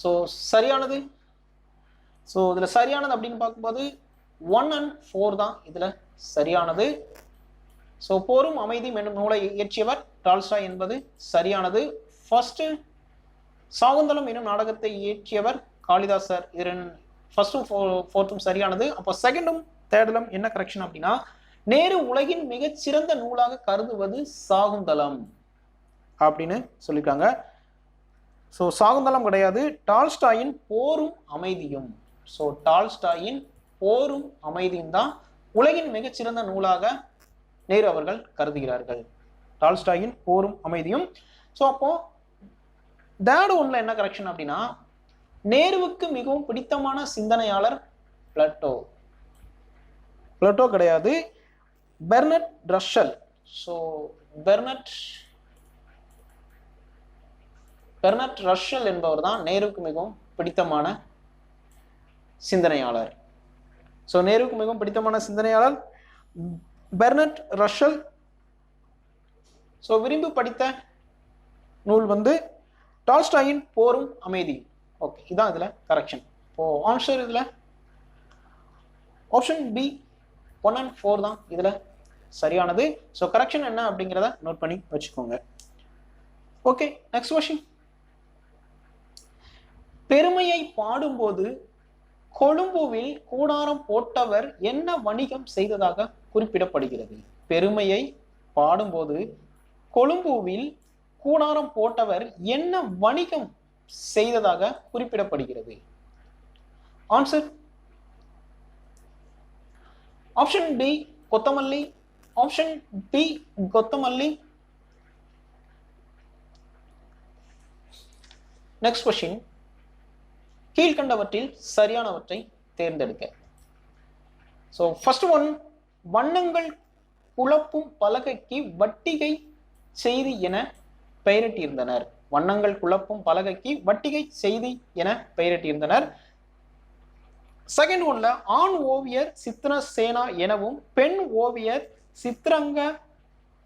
ஸோ சரியானது. ஸோ இதுல சரியானது அப்படின்னு பார்க்கும்போது 1 and 4 தான் இதுல சரியானது. ஸோ போரும் அமைதியும் என்னும் நூலை இயற்றியவர் டால்ஸ்டாய் என்பது சரியானது. ஃபர்ஸ்ட், சாகுந்தலம் என்னும் நாடகத்தை இயற்றியவர் காளிதாசர். இது ஃபர்ஸ்டும் ஃபோர்த்தும் சரியானது. அப்போ செகண்டும் தேர்டிலும் என்ன கரெக்ஷன் அப்படின்னா, நேரு உலகின் மிகச்சிறந்த நூலாக கருதுவது சாகுந்தலம் அப்படின்னு சொல்லியிருக்காங்க. ஸோ சாகுந்தலம் கிடையாது, டால்ஸ்டாயின் போரும் அமைதியும். ஸோ டால்ஸ்டாயின் போரும் அமைதியும் தான் உலகின் மிகச்சிறந்த நூலாக நேரு அவர்கள் கருதுகிறார்கள். டால்ஸ்டாயின் போரும் அமைதியும். ஸோ அப்போ தேர்ட் ஒன்ல என்ன கரெக்ஷன் அப்படின்னா, நேருவுக்கு மிகவும் பிடித்தமான சிந்தனையாளர் பிளாட்டோ. பிளாட்டோ கிடையாது, பெர்னட் ரஷல். ஸோ பெர்னட் ரஷல் என்பவர் தான் நேருவுக்கு மிகவும் பிடித்தமான சிந்தனையாளர். ஸோ நேருவுக்கு மிகவும் பிடித்தமான சிந்தனையாளர் பெர்னட் ரஷல். ஸோ விரும்பி படித்த நூல் வந்து டால்ஸ்டாயின் போரும் அமைதி. ஓகே, இதான் இதுல கரெக்ஷன். இப்போ ஆன்சர் இதுல ஆப்ஷன் பி 1 and 4 தான் இதுல சரியானது. ஸோ கரெக்ஷன் என்ன அப்படிங்கிறத நோட் பண்ணி வச்சுக்கோங்க. Okay, next question. பெருமையை பாடும்போது கொழும்புவில் கூடாரம் போட்டவர் என்ன வணிகம் செய்ததாக குறிப்பிடப்படுகிறது? பெருமையை பாடும்போது கொழும்புவில் கூடாரம் போட்டவர் என்ன வணிகம் செய்ததாக குறிப்பிடப்படுகிறது? ஆன்சர். ஆப்ஷன் டி கொத்தமல்லி, ஆப்ஷன் பி கொத்தமல்லி. நெக்ஸ்ட் கொஸ்டின், கீழ்கண்டவற்றில் சரியானவற்றை தேர்ந்தெடுக்க. ஸோ ஃபர்ஸ்ட் ஒன், வண்ணங்கள் குழப்பும் பலகைக்கு வட்டிகை செய்தி என பெயரிட்டிருந்தனர். வண்ணங்கள் குழப்பும் பலகைக்கு வட்டிகை செய்தி என பெயரிட்டிருந்தனர். செகண்ட் ஒன்ல, ஆண் ஓவியர் சித்திரசேனா எனவும் பெண் ஓவியர்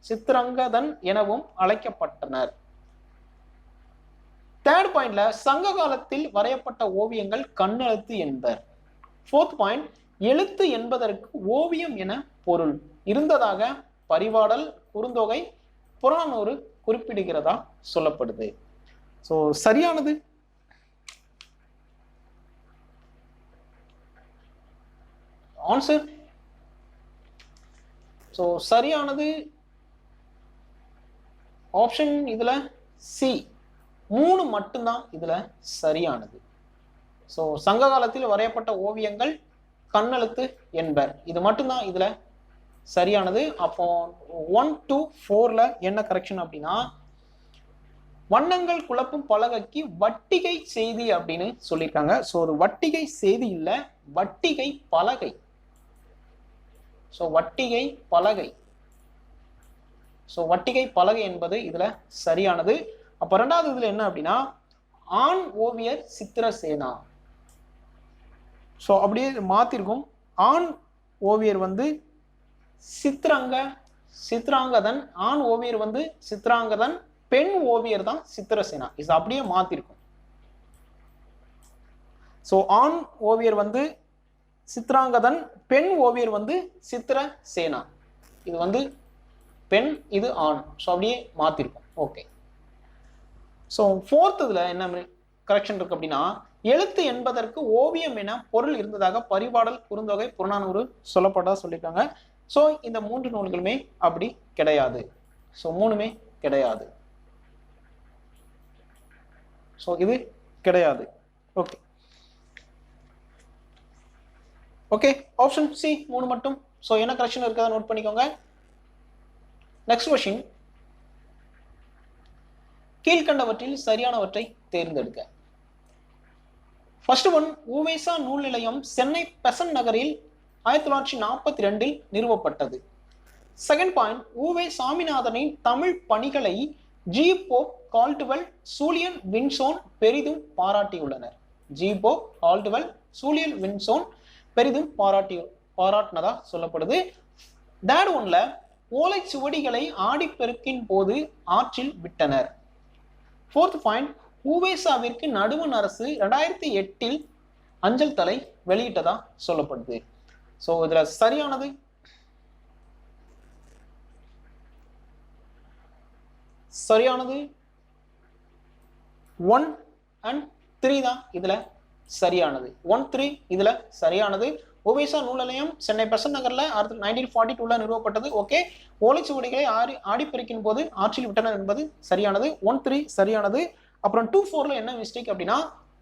சித்திரங்கதன் எனவும் அழைக்கப்பட்டனர். தேர்ட் பாயிண்ட்ல, சங்க காலத்தில் வரையப்பட்ட ஓவியங்கள் கண்ணெழுத்து என்பர். ஃபோர்த் பாயிண்ட், எழுத்து என்பதற்கு ஓவியம் என பொருள் இருந்ததாக பரிபாடல், குறுந்தொகை, புறநானூறு குறிப்பிடுகிறதா சொல்லப்படுது. ஸோ சரியானது ஆன்சர் ஸோ சரியானது ஆப்ஷன் இதுல சி, 3 மட்டும்தான் இதுல சரியானது. ஸோ சங்க காலத்தில் வரையப்பட்ட ஓவியங்கள் கண்ணெழுத்து என்பர், இது மட்டும்தான் இதுல சரியானது. அப்போ 1 to 4ல என்ன கரெக்ஷன் அப்படின்னா, வண்ணங்கள் குழப்பும் பலகைக்கு வட்டிகை செய்தி அப்படின்னு சொல்லியிருக்காங்க. ஸோ ஒரு வட்டிகை செய்தி இல்ல, வட்டிகை பலகை. ஸோ வட்டிகை பலகை, ஸோ வட்டிகை பலகை என்பது இதுல சரியானது. அப்ப 2வது இதுல என்ன அப்படின்னா, ஆண் ஓவியர் சித்திரசேனா. ஸோ அப்படியே மாத்திருக்கும், ஆண் ஓவியர் வந்து சித்ராங்கதன், ஆண் ஓவியர் வந்து சித்ராங்கதன், பெண் ஓவியர் தான் சித்திரசேனா. இது அப்படியே மாத்திருக்கும். ஸோ ஆண் ஓவியர் வந்து சித்ராங்கதன், பெண் ஓவியர் வந்து சித்திரசேனா. இது வந்து பெண், இது ஆண். ஸோ அப்படியே மாத்திருக்கும். ஓகே. ஸோ 4th இதுல என்ன கரெக்ஷன் இருக்கு அப்படின்னா, எழுத்து என்பதற்கு ஓவியம் என பொருள் இருந்ததாக பரிபாடல், குறுந்தொகை, புறநானூறு சொல்லப்பட்டதா சொல்லியிருக்காங்க. ஸோ இந்த 3 நூல்களுமே அப்படி கிடையாது. ஸோ 3மே கிடையாது. ஸோ இது கிடையாது. ஓகே ஓகே, ஆப்ஷன் சி 3 மட்டும். ஸோ என்ன கரெக்ஷன் இருக்கிறத நோட் பண்ணிக்கோங்க. நெக்ஸ்ட் கொஸ்டின், கீழ்கண்டவற்றில் சரியானவற்றை தேர்ந்தெடுக்க. ஃபர்ஸ்ட் ஒன், உவேசா நூல் நிலையம் சென்னை பெசன்ட் நகரில் 1942 நிறுவப்பட்டது. செகண்ட் பாயிண்ட், உவே சாமிநாதனின் தமிழ் பணிகளை ஜி போப், கால்டுவெல், சூலியன் வின்சோன் பெரிதும் பாராட்டியுள்ளனர். ஜி போப், கால்டுவெல், சூலியன் வின்சோன் பெரிதும் பாராட்டினதா சொல்லப்படுது. தேர்ட் ஒன்ல, ஓலைச்சுவடிகளை ஆடிப்பெருக்கின் போது ஆற்றில் விட்டனர். ஃபோர்த் பாயிண்ட், உவேசாவிற்கு நடுவண் அரசு 2008 அஞ்சல் தலை வெளியிட்டதா சொல்லப்படுது. சோ இதுல சரியானது சரியானது 1 and 3 தான் இதுல சரியானது. 1, 3 இதுல சரியானது. உவேசா நூல் நிலையம் சென்னை பெசன்ட் நகர்ல 1942 நிறுவப்பட்டது. ஓகே. ஓலைச்சுவடிகளை ஆடிப்பெருக்கின் போது ஆற்றில் விட்டனர் என்பது சரியானது. 1, 3 சரியானது. அப்புறம் 2, 4ல என்ன மிஸ்டேக் அப்படின்னா,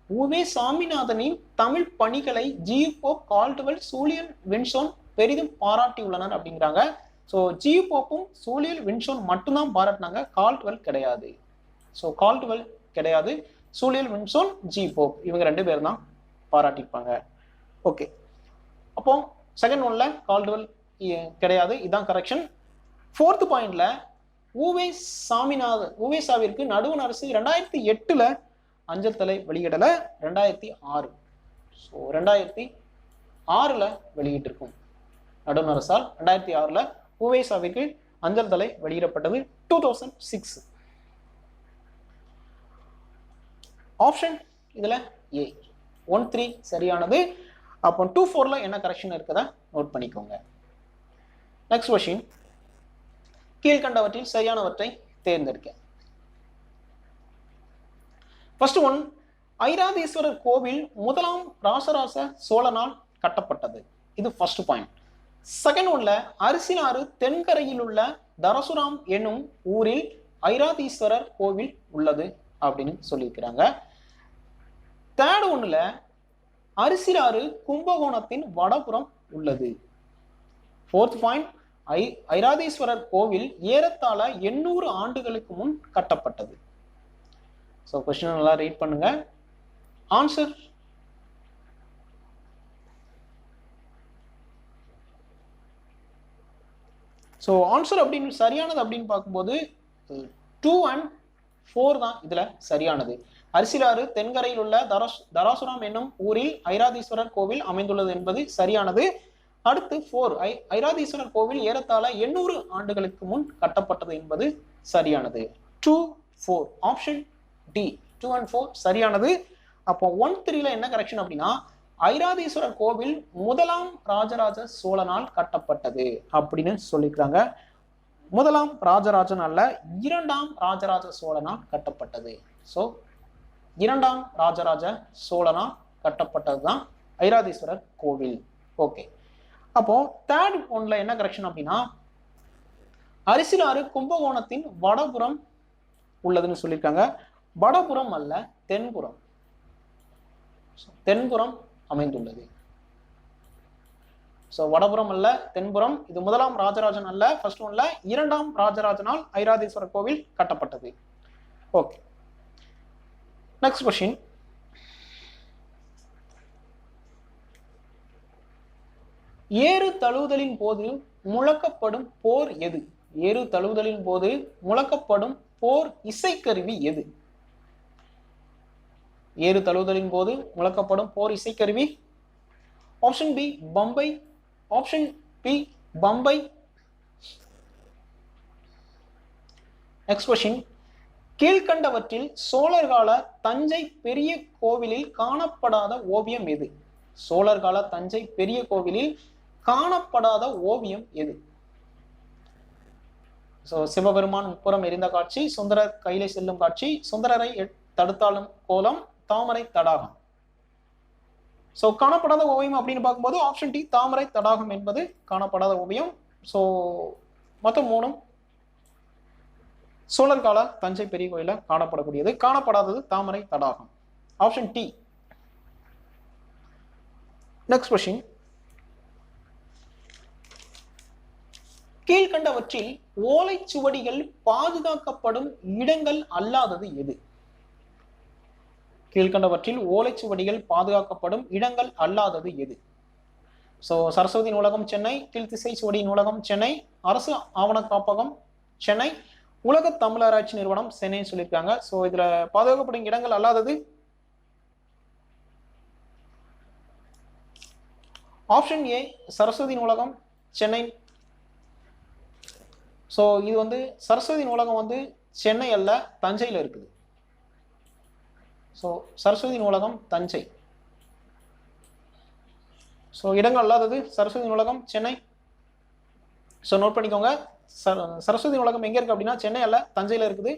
உவே சாமிநாதனின் தமிழ் பணிகளை ஜி போப், கால்டுவெல், சூலியன் வின்சோன் பெரிதும் பாராட்டியுள்ளனர் அப்படிங்கிறாங்க. ஸோ ஜி போப்பும் சூலியன் வின்சோன் மட்டும்தான் பாராட்டினாங்க, கால்டுவெல் கிடையாது. ஸோ கால்டுவெல் கிடையாது, சூலியன் வின்சோன், ஜி போப் இவங்க 2 பேரும் தான் பாராட்டியிருப்பாங்க. ஓகே. அப்போ செகண்ட் ஒன்ல கால்டுவெல் கிடையாது, இதுதான் கரெக்ஷன். ஃபோர்த் பாயிண்ட்ல, உவேசாவிற்கு நடுவண் அரசு 2008 அஞ்சல் தலை வெளியிடல, 2006. ஸோ 2006 வெளியிட்டிருக்கும் நடுவண் அரசால். 2006 உவேசாவிற்கு அஞ்சல் தலை வெளியிடப்பட்டது. 2006. ஆப்ஷன் இதுல ஏ 1, 3 சரியானது. அப்போ 2, 4ல என்ன கரெக்ஷன் இருக்குதா நோட் பண்ணிக்கோங்க. நெக்ஸ்ட் கொஸ்டின், கீழ்கண்டவற்றில் சரியானவற்றை தேர்ந்தெடுக்க. ஃபர்ஸ்ட் ஒன், ஐராதீஸ்வரர் கோவில் முதலாம் ராசராச சோழனால் கட்டப்பட்டது. இது ஃபர்ஸ்ட் பாயிண்ட். செகண்ட் ஒன்ல, அரிசிலாறு தென்கரையில் உள்ள தரசுராம் என்னும் ஊரில் ஐராதீஸ்வரர் கோவில் உள்ளது அப்படின்னு சொல்லியிருக்கிறாங்க. தேர்ட் ஒன்ல, அரிசிலாறு கும்பகோணத்தின் வடபுறம் உள்ளது. ஃபோர்த் பாயிண்ட், ஐராதீஸ்வரர் கோவில் ஏறத்தாழ 800 ஆண்டுகளுக்கு முன் கட்டப்பட்டது. ஸோ கொஸ்டின் நல்லா ரீட் பண்ணுங்க. ஆன்சர் ஸோ ஆன்சர் அப்படின்னு சரியானது அப்படின்னு பார்க்கும்போது 2 and 4 தான் இதுல சரியானது. அரிசிலாறு தென்கரையில் உள்ள தராசுராம் என்னும் ஊரில் ஐராதீஸ்வரர் கோவில் அமைந்துள்ளது என்பது சரியானது. அடுத்து 4, ஐராதீஸ்வரர் கோவில் ஏறத்தாழ 800 ஆண்டுகளுக்கு முன் கட்டப்பட்டது என்பது சரியானது. 2, 4 ஆப்ஷன் டி 2 and 4 சரியானது. அப்போ 1, 3ல என்ன கரெக்ஷன் அப்படின்னா, ஐராதீஸ்வரர் கோவில் முதலாம் ராஜராஜ சோழனால் கட்டப்பட்டது அப்படின்னு சொல்லிக்கிறாங்க. முதலாம் ராஜராஜன் அல்ல, 2ஆம் ராஜராஜ சோழனால் கட்டப்பட்டது. ஸோ 2ஆம் ராஜராஜ சோழனால் கட்டப்பட்டது தான் ஐராதீஸ்வரர் கோவில். ஓகே. அப்போ தேர்ட் ஒன்ல என்ன கரெக்ஷன் அப்படின்னா அரிசிலாறு கும்பகோணத்தின் வடபுறம் உள்ளதுன்னு சொல்லியிருக்காங்க. வடபுறம் அல்ல, தென்புறம். தென்புறம் அமைந்துள்ளது. சோ வடபுறம் அல்ல, தென்புறம். இது முதலாம் ராஜராஜன் அல்ல, ஃபர்ஸ்ட் ஒன்ல, இரண்டாம் ராஜராஜனால் ஐராதீஸ்வரர் கோவில் கட்டப்பட்டது. Okay, next question. ஏறு தழுவுதலின் போது முழக்கப்படும் போர் எது? ஏறு தழுவுதலின் போது முழக்கப்படும் போர் இசைக்கருவி எது? ஏறு தழுவுதலின் போது முழக்கப்படும் போர் இசைக்கருவி. ஆப்ஷன் பி பம்பை, ஆப்ஷன் பி பம்பை. Next question. கீழ்கண்டவற்றில் சோழர் கால தஞ்சை பெரிய கோவிலில் காணப்படாத ஓவியம் எது? சோழர் கால தஞ்சை பெரிய கோவிலில் காணப்படாத ஓவியம் எது? சிவபெருமான் முப்புறம் எரிந்த காட்சி, சுந்தரர் கையிலே செல்லும் காட்சி, சுந்தரரை தடுத்தாலும் கோலம், தாமரை தடாகம். சோ காணப்படாத ஓவியம் அப்படின்னு பார்க்கும்போது ஆப்ஷன் டி தாமரை தடாகம் என்பது காணப்படாத ஓவியம். சோ மொத்தம் 3 சோழர் கால தஞ்சை பெரிய கோயில காணப்படக்கூடியது. காணப்படாதது தாமரை தடாகம், ஆப்ஷன் டி. Next question. கீழ்கண்டவற்றில் ஓலைச்சுவடிகள் பாதுகாக்கப்படும் இடங்கள் அல்லாதது எது? கீழ்கண்டவற்றில் ஓலைச்சுவடிகள் பாதுகாக்கப்படும் இடங்கள் அல்லாதது எது? சோ சரஸ்வதி நூலகம் சென்னை, கீழ்த்திசை சுவடி நூலகம் சென்னை, அரசு ஆவண காப்பகம் சென்னை, உலக தமிழராட்சி நிறுவனம் சென்னை சொல்லியிருக்காங்க. சோ இதுல பாதுகாக்கப்படும் இடங்கள் அல்லாதது ஆப்ஷன் ஏ சரஸ்வதி நூலகம் சென்னை. சோ இது வந்து சரஸ்வதி நூலகம் வந்து சென்னை அல்ல, தஞ்சையில இருக்குது. சோ சரஸ்வதி நூலகம் தஞ்சை. சோ இடங்கள் அல்லாதது சரஸ்வதி நூலகம் சென்னை. சோ நோட் பண்ணிக்கோங்க, சரஸ்வதி நூலகம் எங்க இருக்கு அப்படின்னா சென்னை அல்ல, தஞ்சையில இருக்குது.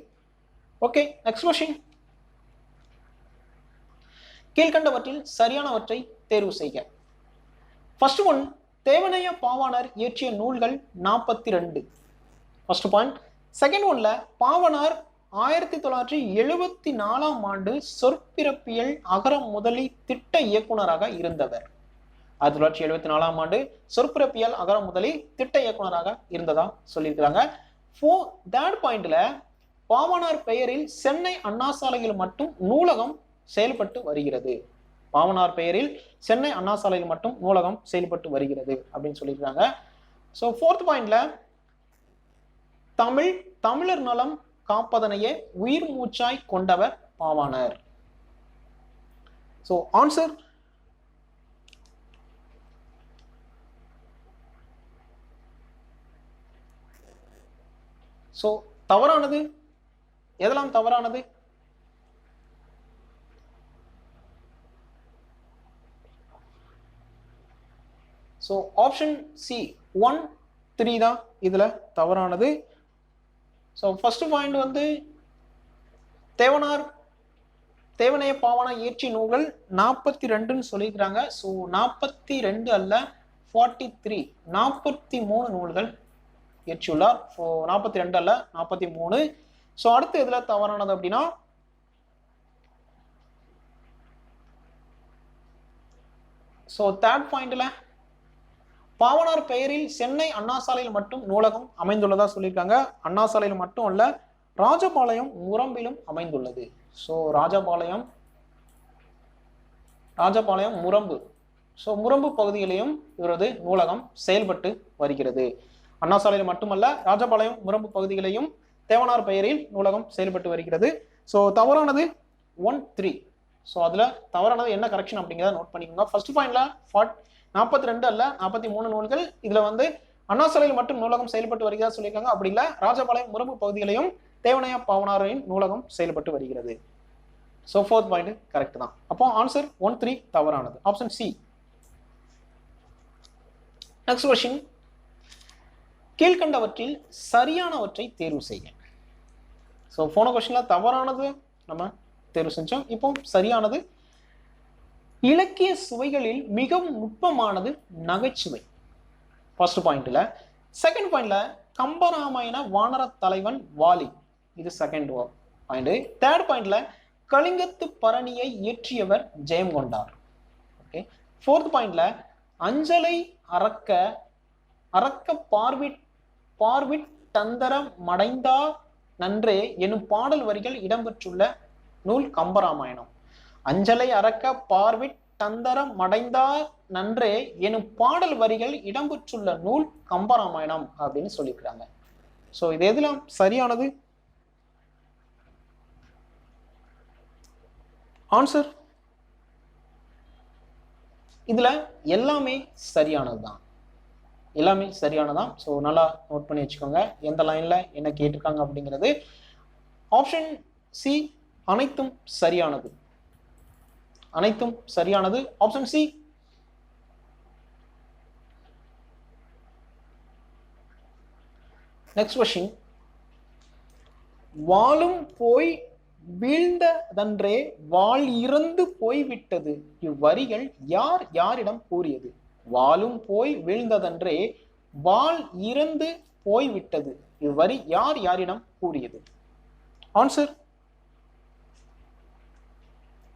Okay, next question. கீழ்கண்டவற்றில் சரியானவற்றை தேர்வு செய்க. ஃபர்ஸ்ட் ஒன், தேவனைய பாவாணர் இயற்றிய நூல்கள் 42. First point. செகண்ட் ஒன்ல பாவனார் 1974ஆம் ஆண்டு சொற்பிறப்பியல் அகரம் முதலி திட்ட இயக்குனராக இருந்தவர். 1974ஆம் ஆண்டு சொற்பிறப்பியல் அகரம் முதலி திட்ட இயக்குனராக இருந்ததா சொல்லியிருக்கிறாங்க. தேர்ட் பாயிண்ட்ல பாவனார் பெயரில் சென்னை அண்ணா சாலையில் மட்டும் நூலகம் செயல்பட்டு வருகிறது. பாவனார் பெயரில் சென்னை அண்ணா சாலையில் மட்டும் நூலகம் செயல்பட்டு வருகிறது அப்படின்னு சொல்லியிருக்காங்க. ஸோ ஃபோர்த் பாயிண்ட்ல தமிழர் நலம் காப்பதனையே உயிர் மூச்சாய் கொண்டவர் பாவாணர். ஸோ ஆன்சர் ஸோ தவறானது எதெல்லாம் தவறானது? ஸோ ஆப்ஷன் சி 1, 3 தான் இதுல தவறானது. ஸோ ஃபர்ஸ்ட் பாயிண்ட் வந்து தேவனைய பாவாண இயற்றி நூல்கள் 42ன்னு சொல்லியிருக்கிறாங்க. ஸோ 42 அல்ல, 43 43 நூல்கள் இயற்றியுள்ளார். ஸோ 42 அல்ல, 43. ஸோ அடுத்து எதுல தவறானது அப்படின்னா ஸோ தேர்ட் பாயிண்ட்ல பாவனார் பெயரில் சென்னை அண்ணா சாலையில் மட்டும் நூலகம் அமைந்துள்ளதா சொல்லியிருக்காங்க. அண்ணா சாலையில் மட்டும் அல்ல, ராஜபாளையம் முரம்பிலும் அமைந்துள்ளது. ஸோ ராஜபாளையம் முரம்பு, ஸோ முரம்பு பகுதியிலையும் இவரது நூலகம் செயல்பட்டு வருகிறது. அண்ணா சாலையில் மட்டுமல்ல, ராஜபாளையம் முரம்பு பகுதிகளையும் தேவனார் பெயரில் நூலகம் செயல்பட்டு வருகிறது. ஸோ தவறானது 1, 3. ஸோ அதுல தவறானது என்ன கரெக்ஷன் அப்படிங்கிறத நோட் பண்ணிக்கோங்க. ஃபர்ஸ்ட் பாயிண்ட்ல 42 அல்ல, 43 நூல்கள். இதுல வந்து அண்ணா சாலையில் மட்டும் நூலகம் செயல்பட்டு வருகிறதா சொல்லியிருக்காங்க. அப்படி இல்ல, ராஜபாளையம் முரம்பு பகுதிகளையும் தேவனைய பாவனாரின் நூலகம் செயல்பட்டு வருகிறது. ஸோ ஃபோர்த் பாயிண்ட் கரெக்ட் தான். அப்போ ஆன்சர் 1, 3 தவறானது, ஆப்ஷன் சி. Next question. கீழ்கண்டவற்றில் சரியானவற்றை தேர்வு செய்க. ஸோ போன क्वेश्चनல தவறானது நம்ம தேர்வு செஞ்சோம். இப்போ சரியானது. இலக்கிய சுவைகளில் மிகவும் நுட்பமானது நகைச்சுவை. ஃபர்ஸ்ட் பாயிண்ட்ல. செகண்ட் பாயிண்ட்ல கம்பராமாயண வானர தலைவன் வாலி, இது செகண்ட் பாயிண்ட். தேர்ட் பாயிண்ட்ல கலிங்கத்து பரணியை இயற்றியவர் ஜெயங்கொண்டார். ஓகே. ஃபோர்த் பாயிண்ட்ல அஞ்சலை அரக்க பார்விட் தந்தரம் மடைந்தா நன்றே எனும் பாடல் வரிகள் இடம்பெற்றுள்ள நூல் கம்பராமாயணம். அஞ்சலை அரக்க பார்விட் தந்தரம் மடைந்தா நன்றே எனும் பாடல் வரிகள் இடம்பெற்றுள்ள நூல் கம்பராமாயணம் அப்படின்னு சொல்லியிருக்கிறாங்க. ஸோ இது எதெல்லாம் சரியானது? ஆன்சர் இதுல எல்லாமே சரியானதுதான், எல்லாமே சரியானதான். ஸோ நல்லா நோட் பண்ணி வச்சுக்கோங்க எந்த லைன்ல என்ன கேட்டிருக்காங்க அப்படிங்கிறது. ஆப்ஷன் சி அனைத்தும் சரியானது, அனைத்தும் சரியானது. Option C. Next question. வாளும் போய் வீழ்ந்ததன்றே வாள் இறந்து போய்விட்டது இவ்வரிகள் யார் யாரிடம் கூறியது? வாளும் போய் வீழ்ந்ததன்றே வாள் இறந்து போய்விட்டது இவ்வரி யார் யாரிடம் கூறியது? ஆன்சர்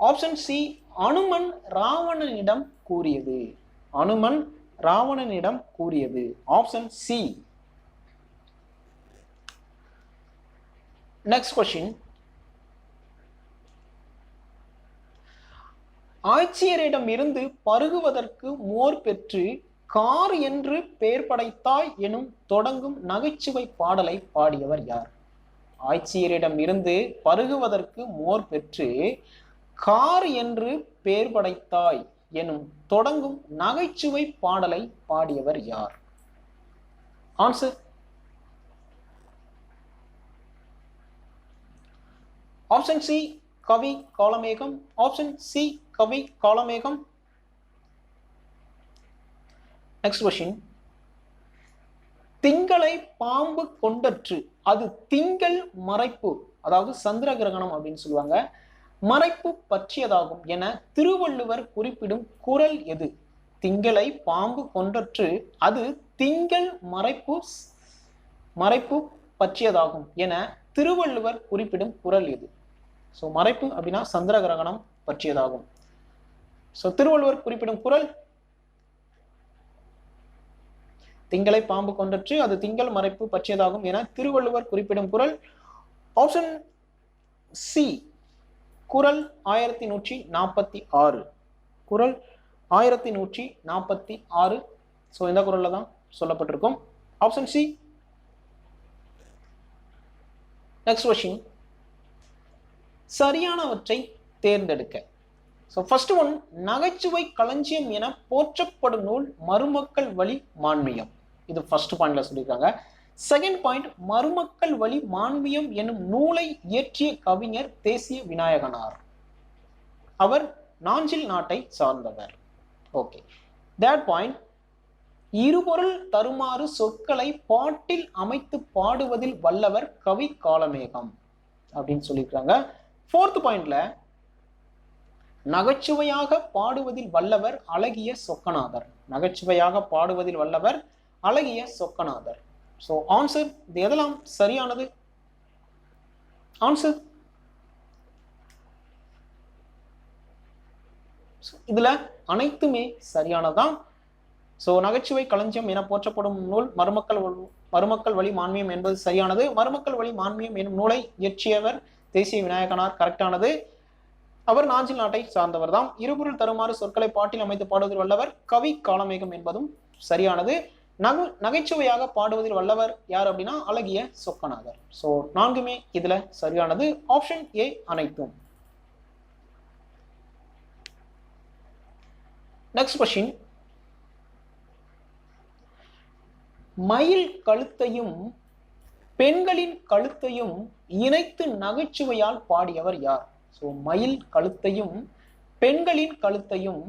ஆப்ஷன் சி அனுமன் ராவணனிடம் கூறியது, அனுமன் ராவணனிடம் கூறியது. Option C. Next question. ஆட்சியரிடம் இருந்து பருகுவதற்கு மோர் பெற்று கார் என்று பெயர் படைத்தாய் எனும் தொடங்கும் நகைச்சுவை பாடலை பாடியவர் யார்? ஆட்சியரிடம் இருந்து பருகுவதற்கு மோர் பெற்று கார் என்று பெயர் படைத்தாய் எனும் தொடங்கும் நகைச்சுவை பாடலை பாடியவர் யார்? Answer option C Kavi Kalamegam. Option C Kavi Kalamegam. Next question. திங்களை பாம்பு கொண்டற்று அது திங்கள் மறைப்பு, அதாவது சந்திர கிரகணம் அப்படின்னு சொல்லுவாங்க, மறைப்பு பற்றியதாகும் என திருவள்ளுவர் குறிப்பிடும் குறள் எது? திங்களை பாம்பு கொண்டற்று அது திங்கள் மறைப்பு பற்றியதாகும் என திருவள்ளுவர் குறிப்பிடும் குறள் எது? ஸோ மறைப்பு அப்படின்னா சந்திர கிரகணம் பற்றியதாகும். ஸோ திருவள்ளுவர் குறிப்பிடும் குறள் திங்களை பாம்பு கொண்டற்று அது திங்கள் மறைப்பு பற்றியதாகும் என திருவள்ளுவர் குறிப்பிடும் குறள். ஆப்ஷன் சி குறள் 1146. குறள் 1146. ஸோ இந்த குறள்ல தான் சொல்லப்பட்டிருக்கும். Option C. Next question. சரியானவற்றை தேர்ந்தெடுக்க. ஸோ ஃபர்ஸ்ட் ஒன், நகைச்சுவை களஞ்சியம் என போற்றப்படும் நூல் மருமக்கள் வழி மான்மியம், இது ஃபர்ஸ்ட் பாயிண்ட்ல சொல்லியிருக்காங்க. செகண்ட் பாயிண்ட், மருமக்கள் வழி மான்மியம் என்னும் நூலை இயற்றிய கவிஞர் தேசிய விநாயகனார், அவர் நாஞ்சில் நாட்டை சார்ந்தவர். ஓகே. தேர்ட் பாயிண்ட், இருபொருள் தருமாறு சொற்களை பாட்டில் அமைத்து பாடுவதில் வல்லவர் கவி காளமேகம் அப்படின்னு சொல்லியிருக்காங்க. ஃபோர்த் பாயிண்ட்ல நகைச்சுவையாக பாடுவதில் வல்லவர் அழகிய சொக்கநாதர், நகைச்சுவையாக பாடுவதில் வல்லவர் அழகிய சொக்கநாதர். ஸோ ஆன்சர் இது எதெல்லாம் சரியானது? ஆன்சர் இதுல அனைத்துமே சரியானதான். ஸோ நகைச்சுவை களஞ்சியம் என போற்றப்படும் நூல் மருமக்கள் வழி மான்மியம் என்பது சரியானது. மருமக்கள் வழி மான்மியம் என்னும் நூலை இயற்றியவர் தேசிய விநாயகனார், கரெக்டானது. அவர் நாஞ்சில் நாட்டை சார்ந்தவர் தான். இருபொருள் தருமாறு சொற்களை பாட்டில் அமைத்து பாடுவதில் வல்லவர் கவி காளமேகம் என்பதும் சரியானது. நகைச்சுவையாக பாடுவதில் வல்லவர் யார் அப்படின்னா அழகிய சொக்கநாதர். ஸோ நான்குமே இதுல சரியானது. ஆப்ஷன் ஏ அனைத்தும். Next question. மயில் கழுத்தையும் பெண்களின் கழுத்தையும் இணைத்து நகைச்சுவையால் பாடியவர் யார்? ஸோ மயில் கழுத்தையும் பெண்களின் கழுத்தையும்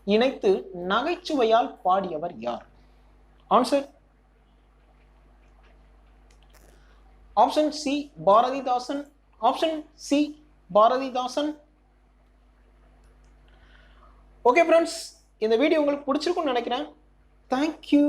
இணைத்து நகைச்சுவையால் பாடியவர் யார்? Answer option C Bharathidasan. Option C Bharathidasan. Okay friends, இந்த வீடியோ உங்களுக்கு பிடிச்சிருக்கும்னு நினைக்கிறேன். தேங்க்யூ.